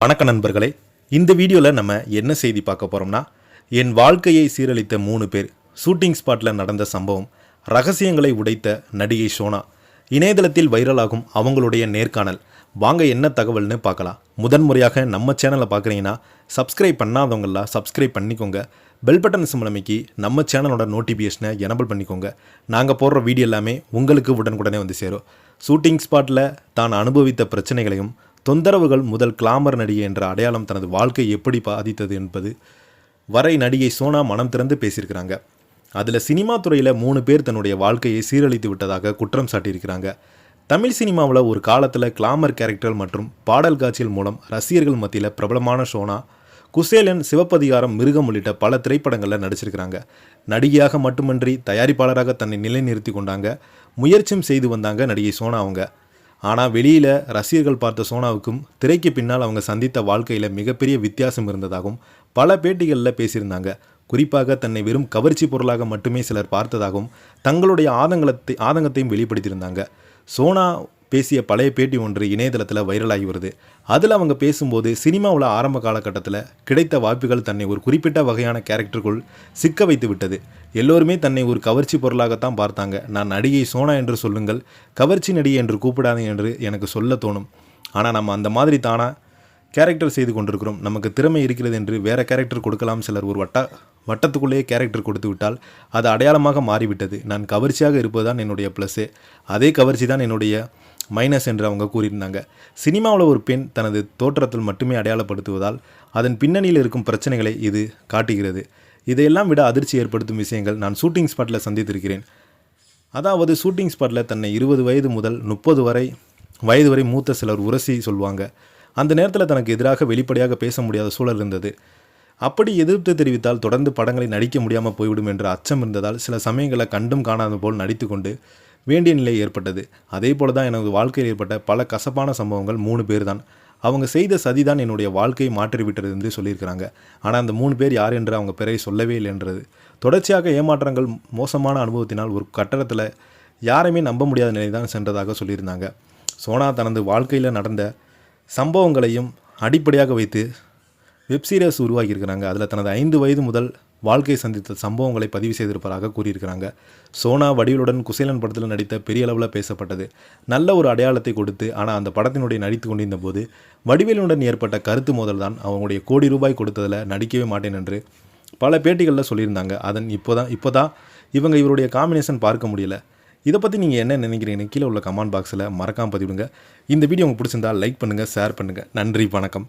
வணக்க நண்பர்களே, இந்த வீடியோவில் நம்ம என்ன செய்தி பார்க்க போகிறோம்னா, என் வாழ்க்கையை சீரழித்த 3 பேர், ஷூட்டிங் ஸ்பாட்டில் நடந்த சம்பவம், ரகசியங்களை உடைத்த நடிகை சோனா, இணையதளத்தில் வைரலாகும் அவங்களுடைய நேர்காணல். வாங்க என்ன தகவல்னு பார்க்கலாம். முதன்முறையாக நம்ம சேனலை பார்க்குறீங்கன்னா சப்ஸ்கிரைப் பண்ணாதவங்களாம் சப்ஸ்கிரைப் பண்ணிக்கோங்க. பெல் பட்டன் சிம்பல் அமைக்கி நம்ம சேனலோட நோட்டிஃபிகேஷனை எனபிள் பண்ணிக்கோங்க. நாங்கள் போடுற வீடியோ எல்லாமே உங்களுக்கு உடனுக்குடனே வந்து சேரும். ஷூட்டிங் ஸ்பாட்டில் தான் அனுபவித்த பிரச்சனைகளையும் தொந்தரவுகள் முதல் கிளாமர் நடிகை என்ற அடையாளம் தனது வாழ்க்கை எப்படி பாதித்தது என்பது வரை நடிகை சோனா மனம் திறந்து பேசியிருக்கிறாங்க. அதில் சினிமா துறையில் 3 பேர் தன்னுடைய வாழ்க்கையை சீரழித்து விட்டதாக குற்றம் சாட்டியிருக்கிறாங்க. தமிழ் சினிமாவில் ஒரு காலத்தில் கிளாமர் கேரக்டர் மற்றும் பாடல் காட்சிகள் மூலம் ரசிகர்கள் மத்தியில் பிரபலமான சோனா, குசேலன், சிவப்பதிகாரம், மிருகம் உள்ளிட்ட பல திரைப்படங்களில் நடிச்சிருக்கிறாங்க. நடிகையாக மட்டுமின்றி தயாரிப்பாளராக தன்னை நிலைநிறுத்தி கொண்டாங்க. முயற்சியும் செய்து வந்தாங்க நடிகை சோனா அவங்க. ஆனால் வெளியில் ரசிகர்கள் பார்த்த சோனாவுக்கும் திரைக்கு பின்னால் அவங்க சந்தித்த வாழ்க்கையில் மிகப்பெரிய வித்தியாசம் இருந்ததாகவும் பல பேட்டிகளில் பேசியிருந்தாங்க. குறிப்பாக தன்னை வெறும் கவர்ச்சி பொருளாக மட்டுமே சிலர் பார்த்ததாகவும் தங்களுடைய ஆதங்கத்தையும் வெளிப்படுத்தியிருந்தாங்க. சோனா பேசிய பழைய பேட்டி ஒன்று இணையதளத்தில் வைரலாகி வருது. அதில் அவங்க பேசும்போது சினிமாவில் ஆரம்ப காலகட்டத்தில் கிடைத்த வாய்ப்புகள் தன்னை ஒரு குறிப்பிட்ட வகையான கேரக்டருக்குள் சிக்க வைத்து விட்டது. எல்லோருமே தன்னை ஒரு கவர்ச்சி பொருளாகத்தான் பார்த்தாங்க. நான் நடிகை சோனா என்று சொல்லுங்கள், கவர்ச்சி நடிகை என்று கூப்பிடாதீங்க என்று எனக்கு சொல்ல தோணும். ஆனால் நம்ம அந்த மாதிரி தானா கேரக்டர் செய்து கொண்டிருக்கிறோம். நமக்கு திறமை இருக்கிறது என்று வேறு கேரக்டர் கொடுக்கலாம். சிலர் ஒரு வட்டத்துக்குள்ளேயே கேரக்டர் கொடுத்து விட்டால் அது அடையாளமாக மாறிவிட்டது. நான் கவர்ச்சியாக இருப்பது தான் என்னுடைய ப்ளஸ்ஸு, அதே கவர்ச்சி தான் என்னுடைய மைனஸ் என்று அவங்க கூறியிருந்தாங்க. சினிமாவில் ஒரு பெண் தனது தோற்றத்தில் மட்டுமே அடையாளப்படுத்துவதால் அதன் பின்னணியில் இருக்கும் பிரச்சனைகளை இது காட்டுகிறது. இதையெல்லாம் விட அதிர்ச்சி ஏற்படுத்தும் விஷயங்கள் நான் ஷூட்டிங் ஸ்பாட்டில் சந்தித்திருக்கிறேன். அதாவது ஷூட்டிங் ஸ்பாட்டில் தன்னை 20 வயது முதல் 30 வயது வரை மூத்த சிலர் உரசி சொல்லுவாங்க. அந்த நேரத்தில் தனக்கு எதிராக வெளிப்படையாக பேச முடியாத சூழல் இருந்தது. அப்படி எதிர்ப்பு தெரிவித்தால் தொடர்ந்து படங்களை நடிக்க முடியாமல் போய்விடும் என்ற அச்சம் இருந்ததால் சில சமயங்களை கண்டும் காணாத போல் நடித்து கொண்டு வேண்டிய நிலை ஏற்பட்டது. அதே போல தான் எனது வாழ்க்கையில் ஏற்பட்ட பல கசப்பான சம்பவங்கள் 3 பேர் தான். அவங்க செய்த சதி தான் என்னுடைய வாழ்க்கையை மாற்றிவிட்டது என்று சொல்லியிருக்கிறாங்க. ஆனால் அந்த 3 பேர் யார் என்று அவங்க பெயரை சொல்லவே இல்லை என்றது. தொடர்ச்சியாக ஏமாற்றங்கள், மோசமான அனுபவத்தினால் ஒரு கட்டடத்தில் யாரையுமே நம்ப முடியாத நிலை தான் சென்றதாக சொல்லியிருந்தாங்க. சோனா தனது வாழ்க்கையில் நடந்த சம்பவங்களையும் அடிப்படையாக வைத்து வெப்சீரிஸ் உருவாக்கியிருக்கிறாங்க. அதில் தனது 5 வயது முதல் வாழ்க்கையை சந்தித்த சம்பவங்களை பதிவு செய்திருப்பதாக கூறியிருக்கிறாங்க. சோனா வடிவேலுடன் குசேலன் படத்தில் நடித்த பெரிய அளவில் பேசப்பட்டது. நல்ல ஒரு அடையாளத்தை கொடுத்து, ஆனால் அந்த படத்தினுடைய நடித்து கொண்டிருந்த போது வடிவேலுடன் ஏற்பட்ட கருத்து மோதல் தான் அவங்களுடைய கோடி ரூபாய் கொடுத்ததில் நடிக்கவே மாட்டேன் என்று பல பேட்டிகளில் சொல்லியிருந்தாங்க. அதன் இப்போதான் இவருடைய காம்பினேஷன் பார்க்க முடியல. இதை பற்றி நீங்கள் என்ன நினைக்கிறீங்கன்னு கீழே உள்ள கமெண்ட் பாக்ஸில் மறக்காமல் பதிவிடுங்க. இந்த வீடியோ உங்களுக்கு பிடிச்சிருந்தால் லைக் பண்ணுங்கள், ஷேர் பண்ணுங்கள். நன்றி, வணக்கம்.